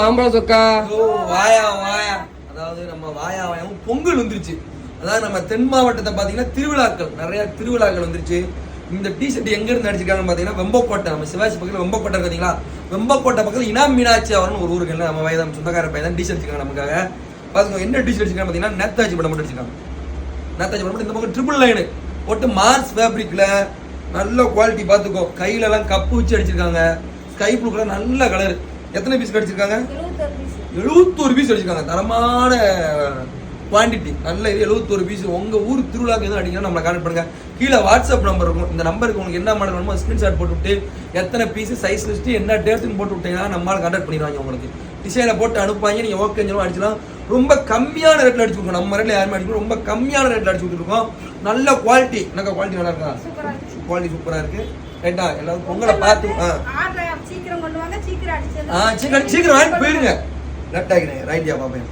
ஆம்பளை சொக்கா வாயா வாயா, அதாவது நம்ம வாயா வாயாவும் பொங்கல் வந்துருச்சு. அதாவது நம்ம தென் மாவட்டத்தை பாத்தீங்கன்னா திருவிழாக்கள், நிறைய திருவிழாக்கள் வந்துருச்சு. இந்த டிஷர்ட் எங்க இருந்து அடிச்சிருக்காங்கன்னு பாத்தீங்கன்னா வெம்பக்கோட்டை, நம்ம சிவாஜி பக்கத்துல வெம்பக்கோட்டை பார்த்தீங்களா, வெம்பக்கோட்டை பக்கத்துல இனாம் மீனாட்சி அவர்னு ஒரு ஊருக்கு நம்ம வயதான சொந்தக்கார பையன் டிஷர்ட் அடிச்சிருக்காங்க நமக்காக. பாத்துக்கோங்க என்ன டிஷர்ட் அடிச்சிருக்காங்க பாத்தீங்கன்னா நேதாஜி படம் மட்டும் அடிச்சிருக்காங்க. நேதாஜி படம் இந்த பக்கம் ட்ரிபிள் லைனு போட்டு மார்ஸ் ஃபேப்ரிக்ல நல்ல குவாலிட்டி. பாத்துக்கோ கையில எல்லாம் கப்பு வச்சு அடிச்சிருக்காங்க. ஸ்கை ப்ளூ கலர் நல்ல கலர். எத்தனை பீஸ் அடிச்சிருக்காங்க? 71 பீஸ் அடிச்சிருக்காங்க. தரமான குவான்டிட்டி, நல்ல இது 71 பீஸ். உங்க ஊர் திருவிழாக்கு எதுவும் அடிக்கணும் நம்மளை கான்டெக்ட் பண்ணுங்க. கீழே வாட்ஸ்அப் நம்பர் இருக்கும். இந்த நம்பருக்கு உங்களுக்கு என்ன மாடல் வேணுமோ ஸ்கிரீன்ஷாட் போட்டு விட்டு எத்தனை பீஸ் சைஸ் லிஸ்ட் என்ன டேட்னு போட்டு விட்டீங்கன்னா நம்மளால கான்டெக்ட் பண்ணிடுவாங்க. உங்களுக்கு டிசைனை போட்டு அனுப்பாங்க. நீங்க ஓகே அடிச்சலாம். ரொம்ப கம்மியான ரேட்ல அடிச்சு கொடுக்கணும். நம்ம ரேட்ல யாருமே அடிக்கணும். ரொம்ப கம்மியான ரேட்ல அடிச்சு கொடுத்துருக்கோம். நல்ல குவாலிட்டி. எனக்கு குவாலிட்டி நல்லா இருக்கா? குவாலிட்டி சூப்பரா இருக்கு. ரைட்டா? எல்லாரும் பொங்கலை பார்த்து சீக்கிரம் கொண்டு வாங்க. சீக்கிரம் சீக்கிரம் வாங்கி போயிருங்க. லேட் ஆகிடுங்க. ரைட்டியா பாப்பேன்.